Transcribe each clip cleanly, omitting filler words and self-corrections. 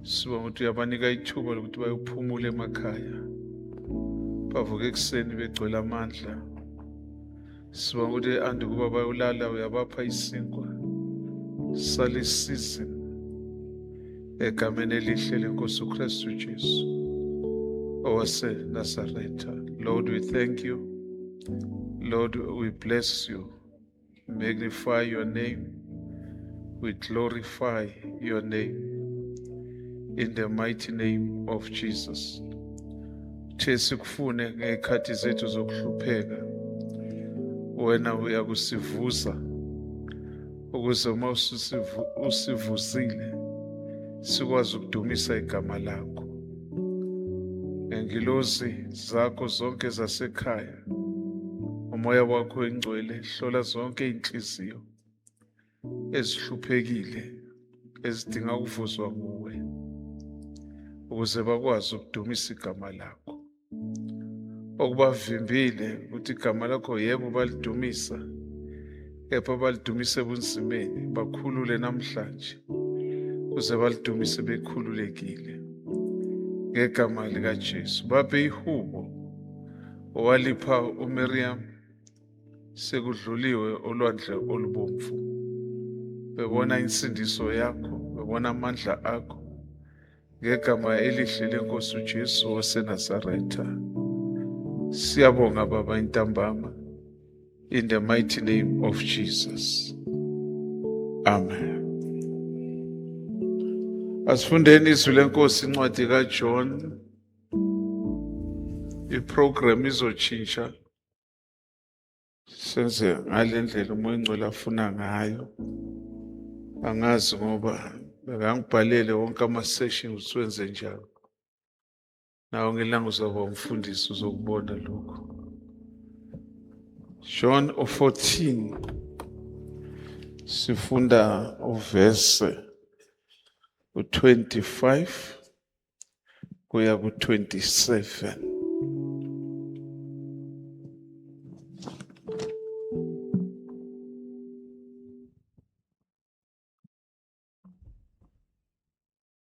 Sibonga ukuthi uyabanika ithuba lokuthi bayophumula emakhaya, bavuke ekuseni begcwele amandla. Sibonga ukuthi andi kuba bayolala uyabapha isinkwa sale season egameni elihle lenkosi uKristu Jesu owaseNazaretha. Lord, we thank you. Lord, we bless you, magnify your name, we glorify your name in the mighty name of Jesus. Sikufune ngekhathi zethu zokuhlupheka, wena uyakusivuza ukuze uma usivuzile sikwazi ukudumisa igama lakho. Ngengilozi zakho zonke zasekhaya, umoya wakho engcwele hlola zonke inhliziyo ezihluphekile ezidinga ukuvuzwa nguwe ukuze bakwazi ukudumisa igama lakho. Okubavimbile ukuthi igama lakho yebo balidumisa, kepha balidumise ebunzimeni, bakhulule namhlanje ukuze balidumise bekhululekile ngegama likaJesu. Baphe ihubo owalipha uMiriam sekudluliwe olwandle olubomvu, bebona insindiso yakho, bebona amandla akho ngegama elihle lenkosi uJesu waseNazaretha. Siyabonga Baba intambama, in the mighty name of Jesus. Amen. Asifundeni izwi lenkosi incwadi kaJohn. Iprogram izotshintsha, senze ngale ndlela umoya engcwele afuna ngayo. Angazi ngoba bekangibhalele wonke ama-sessions wenze njalo. Nawe ngelanga uzaba umfundisi uzokubona lokho. John 14 sifunda uverse u-25 kuya ku-27.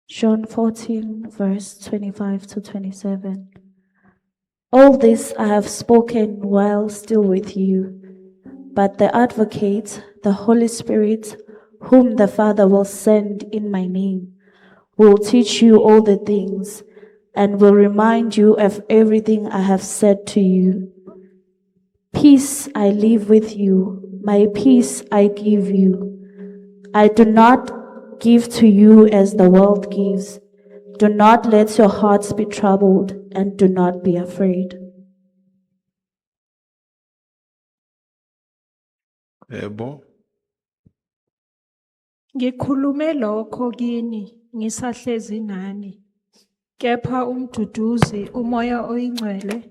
John 14, verse 25 to 27. All this I have spoken while still with you, but the Advocate, the Holy Spirit, whom the Father will send in my name, will teach you all the things, and will remind you of everything I have said to you. Peace I leave with you, my peace I give you. I do not give to you as the world gives. Do not let your hearts be troubled, and do not be afraid. Yebo, Ngikhulume lokho kini ngisahlezi nani, kepha umduduzi umoya oyingcwele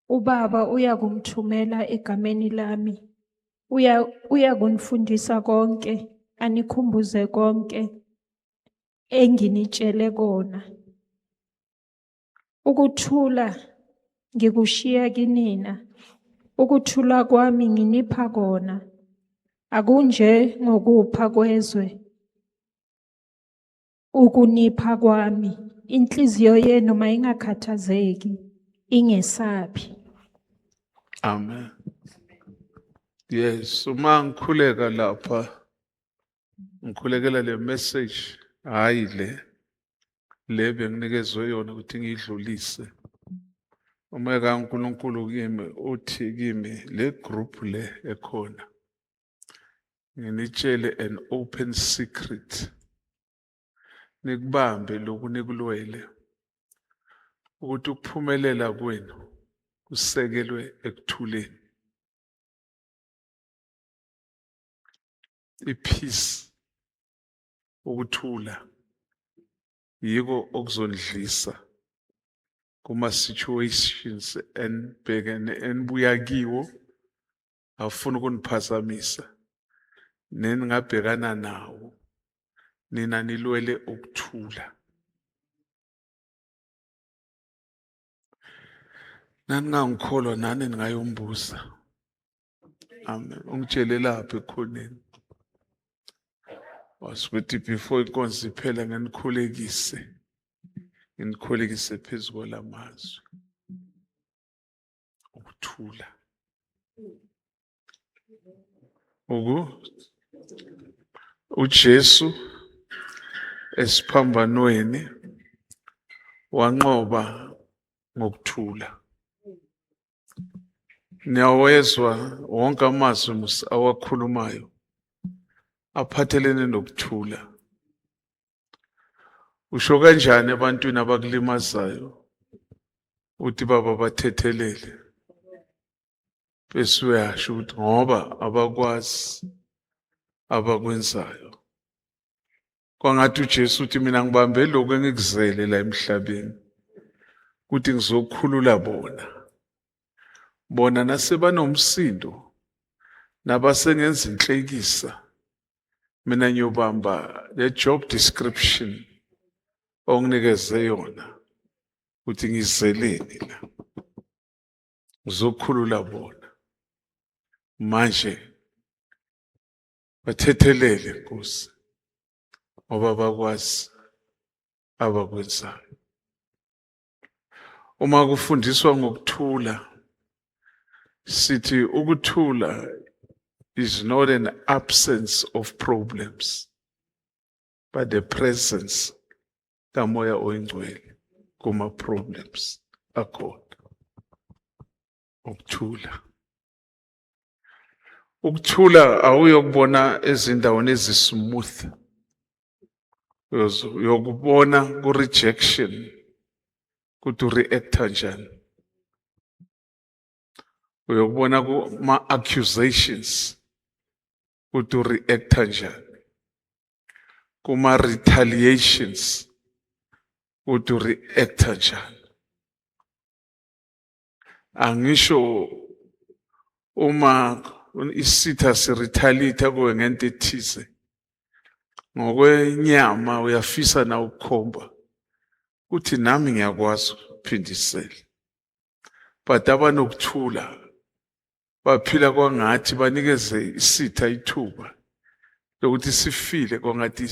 uBaba uyakumthumela egameni lami. Uyakunifundisa konke, anikhumbuze konke enginitshele kona. Ukuthula ngikushiya kinina, ukuthula kwami nginipha kona. Akunje ngokupha kwezwe ukunipha kwami. Inhliziyo yenu mayingakhathazeki, ingesabi. amen. Yes, uma ngikhuleka lapha, ngikhulekela le message, hayi le benginikezwe yona ukuthi ngiyidlulise. Umoya kaNkulunkulu kimi uthi kimi le group le ekhona, nginitshele an open secret, nikubambe lokhu nikulwele, ukuthi ukuphumelela kwenu kusekelwe ekuthuleni. Ipeace, ukuthula, yiko okuzondlisa kuma situations enibuya kiwo afuna ukuniphazamisa, nengabhekana nawo, nina nilwele ukuthula. Naningangikholwa nani ningayombuza. Amen. Ungitshele lapha ekhoneni. Wasukuthi before inkonzo iphela nganikhulekise. nginikhulekise phezu kwalamazwi. Ukuthula. uJesu esiphambanweni wanqoba ngokuthula. Niyawezwa wonke amazwi awakhulumayo aphathelene nokuthula. Usho kanjani ebantwini abakulimazayo uthi baba bathethelele? Bese uyasho ukuthi ngoba abakwazi abakwenzayo. Kwangathi uJesu uthi mina ngibambe lokhu engikuzele la emhlabeni ukuthi ngizokhulula bona nasebanomsindo nabasengenza inhlekisa. Mina ngiyobamba le job description onginikeze yona ukuthi ngizeleni la, ngizokhulula bona. Manje bathethelele Nkosi ngoba bakwazi abakwenzayo. Uma kufundiswa ngokuthula, sithi ukuthula is not an absence of problems, but the presence kamoya oyingcwele kuma problems akhona. Ukuthula. Ukuthula awuyokubona ezindaweni ezismooth. Uyokubona ku-rejection ukuthi ureacta njani. Uyokubona kuma-accusations ukuthi ureacta njani. Kuma-retaliations ukuthi ureacta njani. Angisho uma isitha siretaliate kuwe ngento ethize, ngokwenyama uyafisa na ukukhomba ukuthi nami ngiyakwazi ukuphindisela. But abanokuthula baphila kwangathi banikeze isitha ithuba lokuthi sifile kwangathi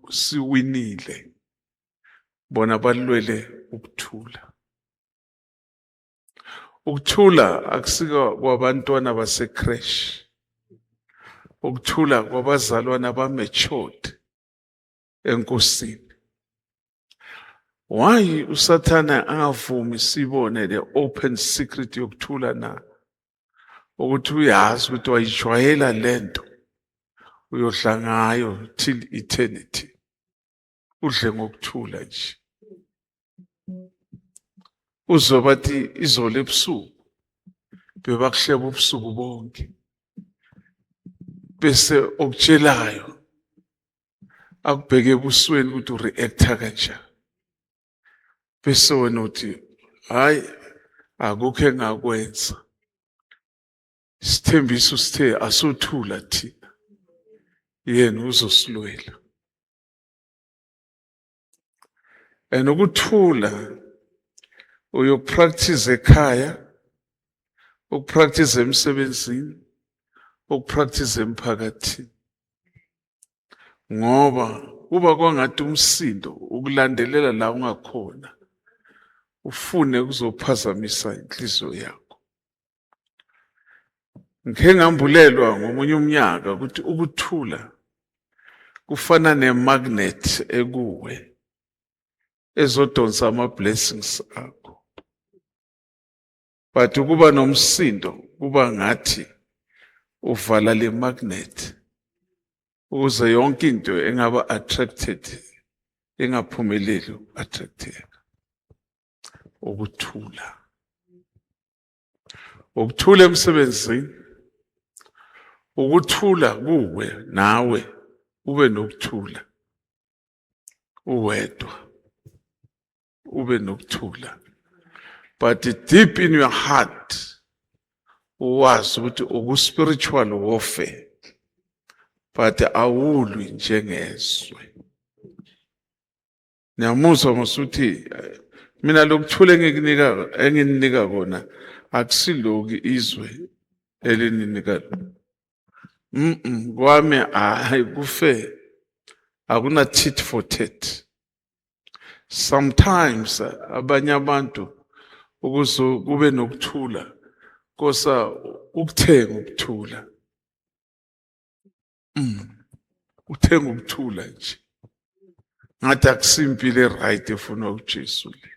siwinile. Bona balwele ukuthula. Ukuthula akusika kwabantwana basecreche. Ukuthula kwabazalwana abamatured enkosini. Why uSathana angavumi sibone the open secret yokuthula na? Ukuthi uyazi ukuthi wayijwayela lento uyodla ngayo till eternity. Udle ngokuthula nje. Uzobathi izolo ebusuku bebakuhleba ubusuku bonke. Bese okutshelayo akubheke ebusweni ukuthi ureacta kanjani. Bese wena uthi hayi akukho engakwenza. Isithembiso sithe asothula thina. Yena uzosilwela. And ukuthula uyokupractice ekhaya, ukupractice emsebenzini, ukupractice emphakathini. Ngoba kuba kwangathi umsindo ukulandelela la ungakhona ufune ukuzophazamisa inhliziyo yakho. Ngike ngambulelwa ngomunye umnyaka ukuthi ukuthula kufana nemagnet ekuwe ezodonsa ama-blessings akho. But ukuba nomsindo kuba ngathi uvala le magnet ukuze yonke into engaba attracted engaphumeleli attracteka. Ukuthula. Ukuthula emsebenzini. Ukuthula kuwe nawe ube nokuthula. Uwedwa ube nokuthula. But deep in your heart uwazi ukuthi uku-spiritual warfare, but awulwi njengezwe. Niyamuzwa masuthi mina lokuthula engininika kona akusiloku izwe elininika. Kwami hayi kufe. Akuna tit for tat. Sometimes abanye abantu ukuze kube nokuthula kosa ukuthenga ukuthula. Uthenga ukuthula nje. Ngathi akusimpilo eright efuna uJesu le.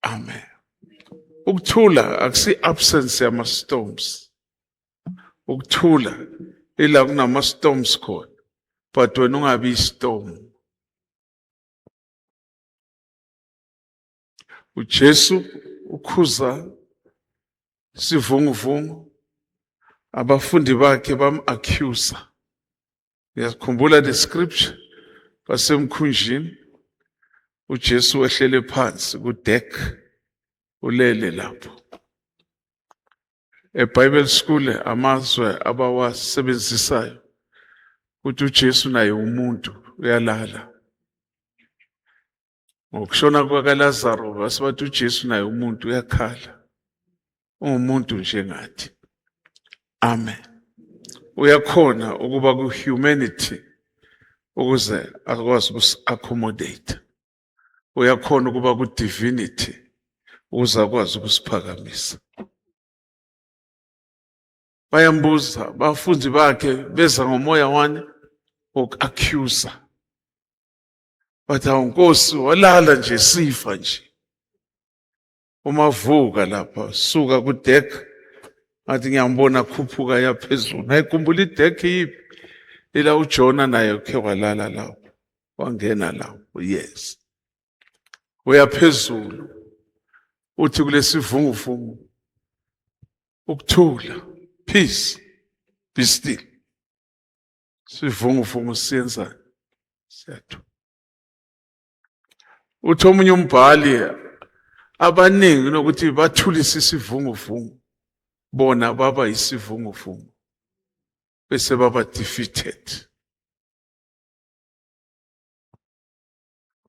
Amen. Ukuthula akusi absence yama storms. Ukuthula ila kunama storms khona, but wena ungabi istorm. uJesu ukhuza sivunguvungu, abafundi bakhe bam-accuse. Ngiyakhumbula the scripture basemkhunjini, uJesu wehlele phansi ku-deck, ulele lapho. eBible school amazwe abawasebenzisayo ukuthi uJesu naye umuntu uyalala. Ngokushona kwakaLazaro basibathi uJesu naye umuntu uyakhala. Ungumuntu njengathi. Amen. Uyakhona ukuba ku-humanity ukuze akwazi ukus-accommodate. Uyakhona ukuba ku-divinity ukuze akwazi ukusiphakamisa. Bayambuza abafundi bakhe beza ngomoya wani woku-accuse. Bathi hawu Nkosi, walala nje sifa nje. Umavuka lapha suka ku-deck, ngathi ngiyambona khuphuka yaphezulu. Nayikhumbula i-deck yiphi? Ila uJona naye ukhe walala lapho, wangena lapho. Yes, uyaphezulu uthi kulesivunguvungu ukuthula, peace, be still. Sivunguvungu siyenzani? Siyathula. Uthi omunye umbhali abaningi nokuthi bathulise isivunguvungu, bona baba isivunguvungu bese baba defeated.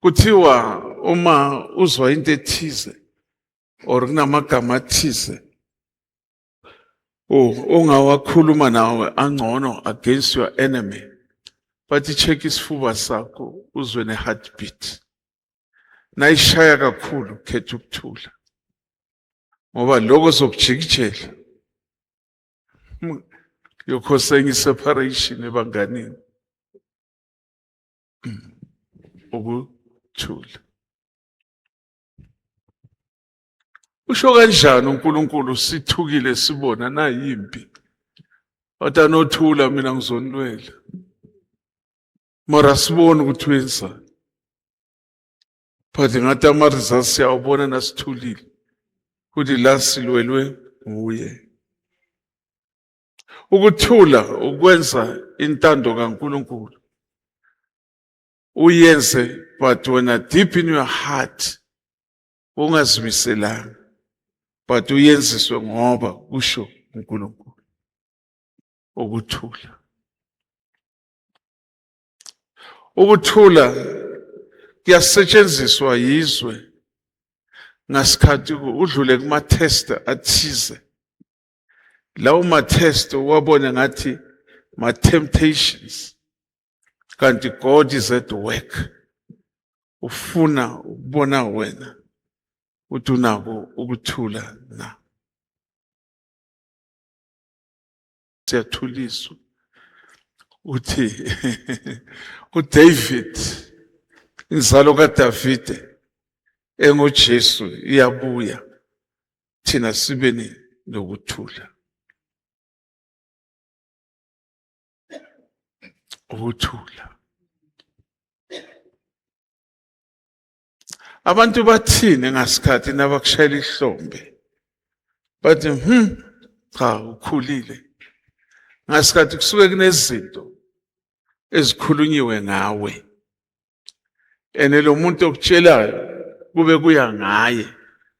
Kuthiwa uma uzwa into ethize or kunamagama athize ongawakhuluma nawe angcono against your enemy, bathi check isifuba sakho uzwe ne-heartbeat. Nayishaya kakhulu khetha ukuthula, ngoba lokho zokujikijela yokhosenga i-separation ebanganini. Ukuthula usho kanjani uNkulunkulu sithukile sibona nayimpi, wathi anothula mina ngizonilwela. Mara sibona ukuthi wenzani. But ngathi ama-results siyawubona nasithulile ukuthi la silwelwe nguye. Ukuthula ukwenza intando kaNkulunkulu uyenze, but wena deep in your heart ungazimiselanga, but uyenziswe ngoba kusho uNkulunkulu. Ukuthula. Ukuthula kuyasetshenziswa yizwe ngasikhathi udlule kuma-test athize. Lawo ma-test wabona ngathi ma-temptations, kanti God is at work. Ufuna ukubona wena ukuthi unako ukuthula na. Siyathuliswa uthi uDavid, inzalo kaDavide engoJesu iyabuya, thina sibe nokuthula. Ukuthula. Abantu bathini ngasikhathi nabakushayela ihlombe? Bathi cha ukhulile. Ngasikhathi kusuke kunezinto ezikhulunyiwe ngawe. Lo muntu okutshelayo kube kuya ngaye,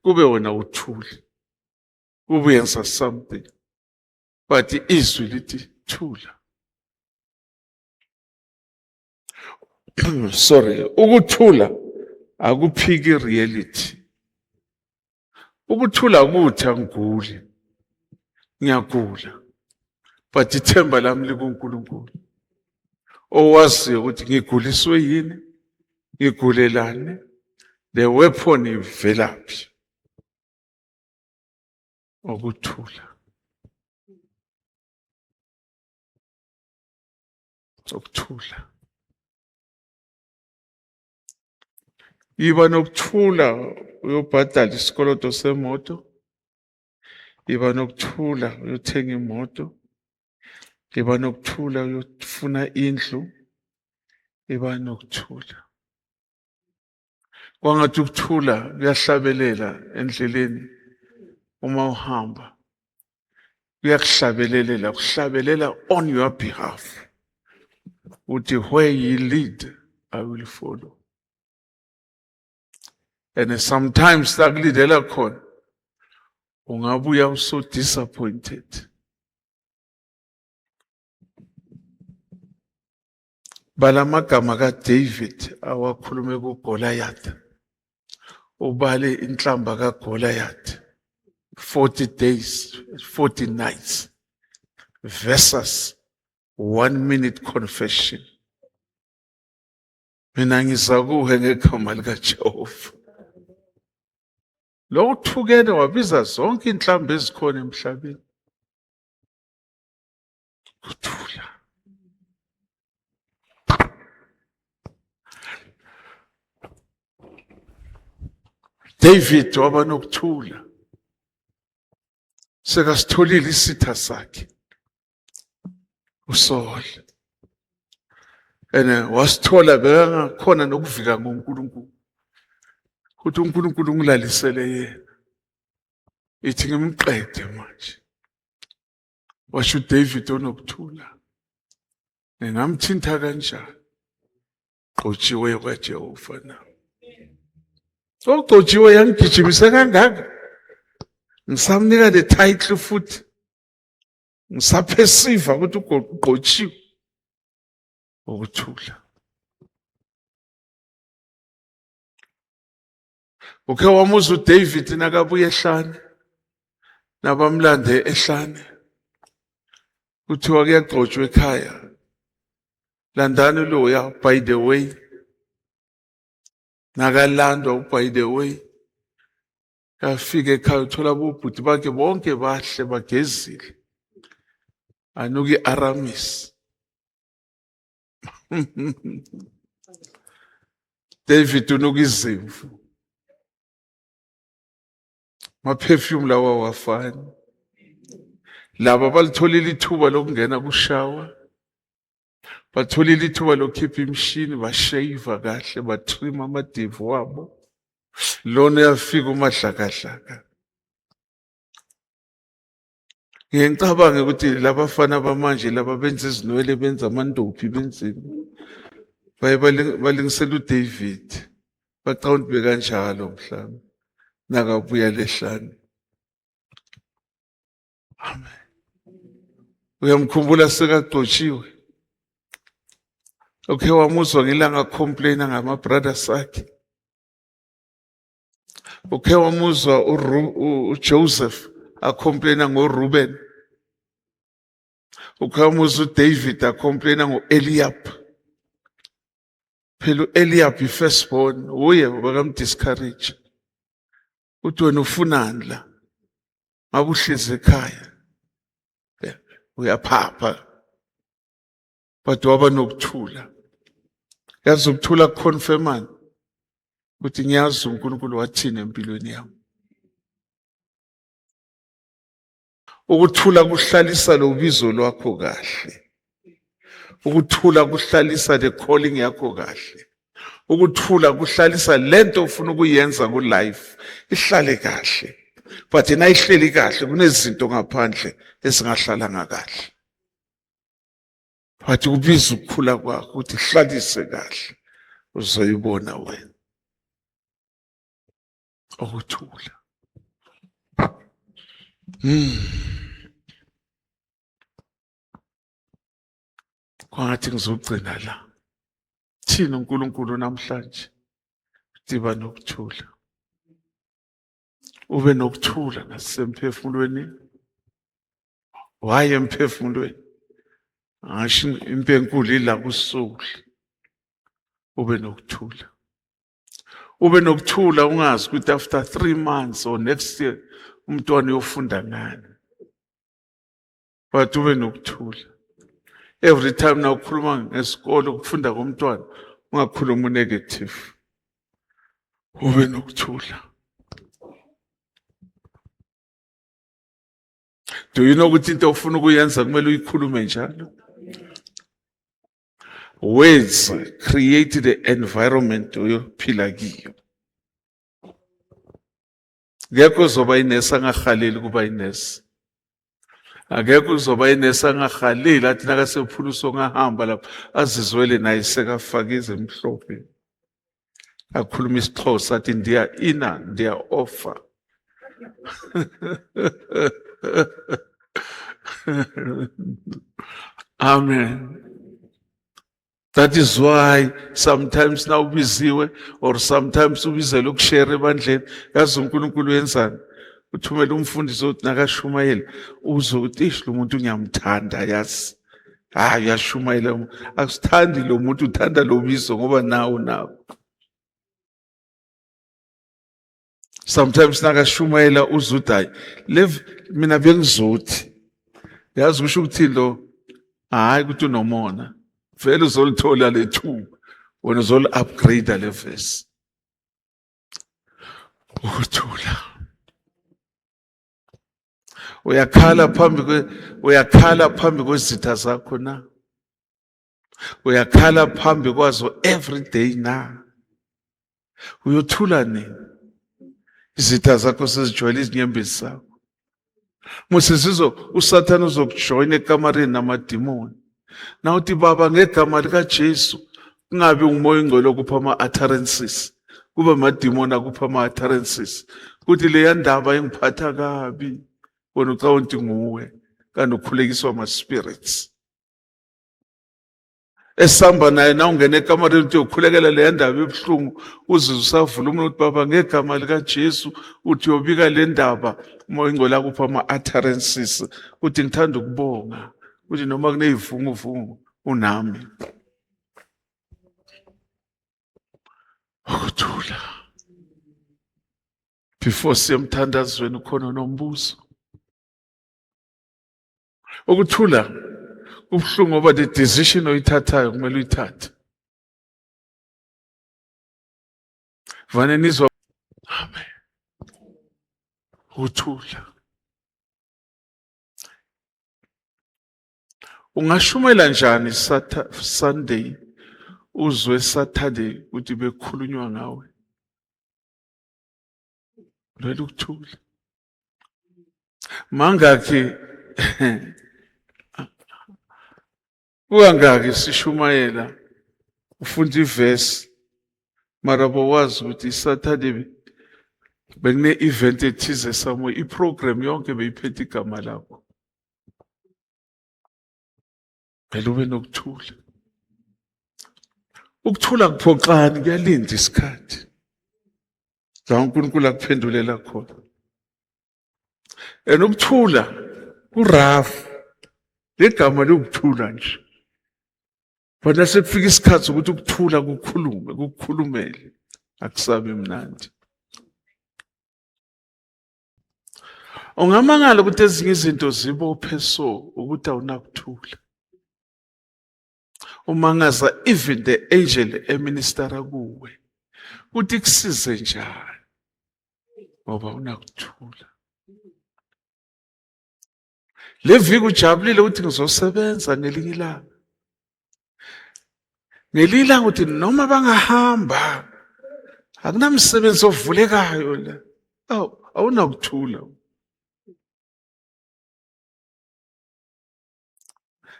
kube wena uthule. Kube uyenza something. But izwi lithi thula. Sorry, ukuthula akuphiki reality. Ukuthula ukuthi angiguli, ngiyagula, but ithemba lami likuNkulunkulu owaziyo ukuthi ngiguliswe yini igulelane, the weapon ivelaphi. Ukuthula. Ukuthula. Iba nokuthula uyobhadala isikoloto semoto. Iba nokuthula uyothenga imoto. Iba nokuthula uyofuna indlu. Iba nokuthula. Kwangathi ukuthula kuyahlabelela endleleni uma uhamba. Kuyakuhlabelelela, kuhlabelela on your behalf. Uthi where you lead, I will follow. And sometimes sakulidela khona ungabuya so disappointed. Balamagama kaDavid awakhulume kuGoliath. Ubale inhlamba kaGoliath. 40 days, 40 nights versus 1 minute confession. Mina ngizakuhe ngegama likaJehova. Lo uthukene wabiza zonke inhlamba ezikhona emhlabeni. Kuthula. David waba nokuthula. Sekasitholile isitha sakhe. uSaul. Wasithola bengakhona nokuvika ngoNkulunkulu. Kuthi uNkulunkulu ngilalisele yena. Ithi ngimqede manje. Washo uDavid onokuthula. Ngingamthinta kanjani? Qotshiwe kwaJehova na. Oqotshiwe yangigijimise kangaka. Ngisamnika le title futhi. Ngisaphesiva ukuthi uqotshiwe. Ukuthula. Uke wamuzwa uDavid nakabuye ehlane. Nabamlande ehlane. Kuthiwa kuyagcotshwa ekhaya. Landani loya by the way. Nakalandwa by the way. Kafika ekhaya uthola ubhuti bakhe bonke bahle bagezile. Anuki Aramis. David unuki izimvu. Ma perfume lawa wafani. Laba balitholile ithuba lokungena kushawa. Batholile ithuba lokukhipha imishini bashave kahle batrim amadevu wabo. Lona yafika umadlakahlaka. Ngiyacabanga ukuthi labafana bamanje laba benza izinwele benza amandophi benzeni. Balingisela uDavid. Baqonda bekanjalo mhlawumbe. Nakabuya lehlane. Amen. Uyamkhumbula sekaqotshiwe. Okay, wamuzwa ngilanga complain ngama brothers akhe. Okay, wamuzwa uJoseph acomplaina ngoReuben. Okay, wamuzwa uDavid acomplaina ngoEliab. Phela uEliab ifirstborn uye bakamdiscourage. Uthi wena ufunani la? Ngabuhlezi ekhaya. Uyaphapha. But waba nokuthula. Yazi ukuthula kuconfirmani. Ukuthi ngiyazi uNkulunkulu wathini empilweni yami. Ukuthula kuhlalisa lo bizo lwakho kahle. Ukuthula kuhlalisa le calling yakho kahle. Ukuthula kuhlalisa lento ufuna ukuyenza ku-life ihlale kahle. But nayihleli kahle kunezinto ngaphandle ezingahlalanga kahle. But ubiza ukukhula kwakho ukuthi hlalise kahle uzoyibona wena. Ukuthula. Kwangathi ngizogcina la. Thina uNkulunkulu namhlanje diba nokuthula. Ube nokuthula nasemphefumulweni. Waye emphefumulweni. Asho impenkulu ila kuSaul. Ube nokuthula. ube nokuthula ungazi ukuthi after 3 months or next year umntwana uyofunda ngani, but ube nokuthula. Every time na ukhuluma ngesikolo ukufunda komntwana ungakhuluma negative, ube nokuthula. Do you know ukuthi into ofuna ukuyenza kumele uyikhulume njalo? Words create the environment oyophila kiyo. Ngekho uzoba inesi angahaleli kuba inesi. Akekho uzoba inesi angahaleli athi nakasephuluso ngahamba lapho azizwele naye sekafakize emhlophe. Akhuluma isiXhosa athi ndiya ina ndiya offer. Amen. That is why sometimes now ubiziwe or sometimes ubizele ukushare ebandleni, yazi uNkulunkulu wenzani? Uthumela umfundisi othi nakashumayela uzwe ukuthi ish lo muntu ngiyamthanda yazi. Uyashumayela, akusithandi lo muntu, uthanda lo bizo ngoba nawo. Sometimes nakashumayela uzwe ukuthi hayi mina bengizothi. Yazi kusho ukuthi lo hayi ukuthi unomona. Vele uzolithola lethuba wena uzol-upgrade le verse. Ukuthula. Uyakhala phambi kwezitha zakho na? Uyakhala phambi kwazo every day na? Uyothula nini? Izitha zakho sezijwayele izinyembezi zakho. Musizizwe uSathane uzokujoyina ekamareni namadimoni. Na uthi baba ngegama lika Jesu kungabi umoya ingcwele okupha ama-utterances, kube amadimoni akupha ama-utterances, kuthi leya ndaba engiphatha kabi wena ucabanga ukuthi nguwe kanti ukhulekiswa ama-spirits. Esihamba naye na ungena ekamareni uthi ukhulekela leya ndaba ebuhlungu, uzizwe usavula umuntu uthi baba ngegama lika Jesu uthi uyobika le ndaba, umoya ingcwele akupha ama-utterances, uthi ngithanda ukubonga uthi noma kuneyivunguvungu unami. Ukuthula. Before siyemthandazweni ukhona nombuzo. Ukuthula kubuhlungu ngoba the decision oyithathayo kumele uyithathe. Vane nizwa. Amen. Ukuthula. Ungashumayela njani Sunday uzwe Saturday ukuthi bekhulunywa ngawe? Lelo ukuthula. Mangakhe Kangaki sishumayela ufunda iverse mara bawazi ukuthi Saturday bekune event ethize somewhere, iprogram yonke beyiphethe igama lakho. Phela ube nokuthula. Ukuthula kuphoxani, kuyalinda isikhathi. La uNkulunkulu akuphendulela khona. Ukuthula urafu. Legama lokuthula nje. Kodwa sekufika isikhathi sokuthi ukuthula kukhulumele. Akusabe mnandi. Ungamangala ukuthi ezinye izinto zibophe so ukuthi awunakuthula. Umangaza even the angel eministera kuwe uthi kusize njani ngoba unakuthula. Leviki ujabulile ukuthi ngizosebenza ngelinye ilanga. Ngelinye ilanga uthi noma bangahamba akunamsebenzi ovulekayo la. Awunakuthula.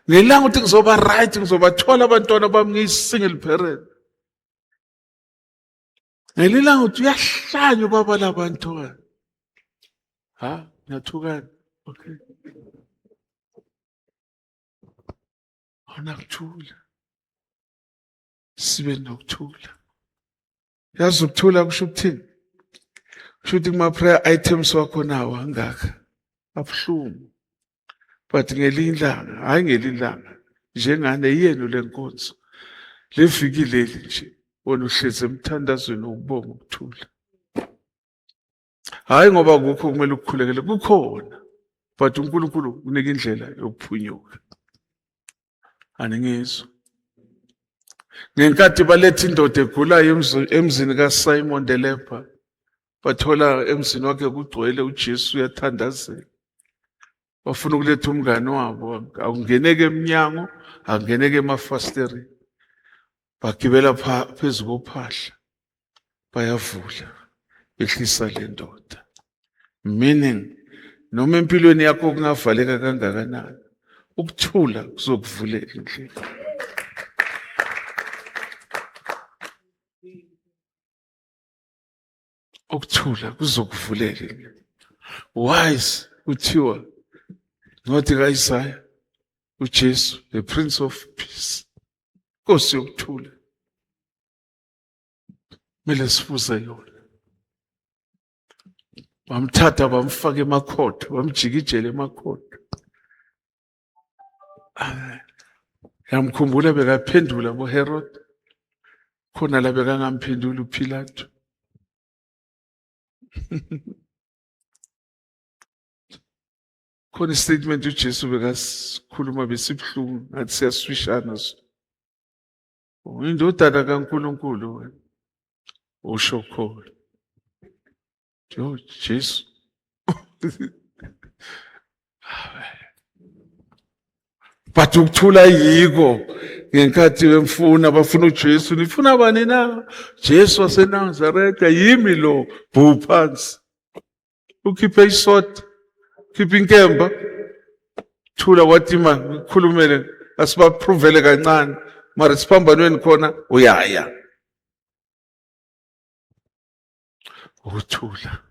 Ngelanga uthi ngizoba right, ngizobathola abantwana bami ngiyi-single parent. Ngelanga uthi uyahlanya ubaba labantwana. Ngiyathukana. Okay. Awunakuthula. Sibe nokuthula. Yazi ukuthula kusho ukuthini? Kusho ukuthi kuma-prayer items wakho nawo angaka abuhlungu. But ngelinye ilanga, hayi ngelinye ilanga, njengane yenu lenkonzo, leviki leli nje, wena uhlezi emthandazweni wokubonga ukuthula. Hayi ngoba kukho kumele ukukhulekele, kukhona, but uNkulunkulu unika indlela yokuphunyuka. Aningizwa. Ngenkathi baletha indoda egulayo emzini kaSimon the leper, bathola emzini wakhe kugcwele uJesu uyathandazela. Bafuna ukuletha umngane wabo, akungeneke eminyango, akungeneke emafasteri. Bagibela phezu kophahla, bayavula, behlisa le ndoda. Meaning, noma empilweni yakho kungavaleka kangakanani, ukuthula kuzokuvulela indlela. Ukuthula kuzokuvulela indlela. Wise kuthiwa Incwadi kaIsaya, uJesu, the Prince of Peace, Nkosi yokuthula. Kumele sifuze yona. Bamthatha bamfaka emakhodo, bamjikijela emakhodo. Yamkhumbula bekaphendula boHerod, khona la bekangamphenduli uPhilato. Khona istatement uJesu bekasikhuluma besibhlungu ngathi siyaswishana. Indodana kaNkulunkulu wena usho khona. Jo Jesu. But ukuthula yiko ngenkathi bemfuna bafuna uJesu, nifuna bani na? Jesu waseNazaretha, yimi lo, bhuphansi. Ukhiphe isod, khipha inkemba. Thula wathi khulumele asibaprovele kancane, mara siphambanweni khona uyaya. Ukuthula.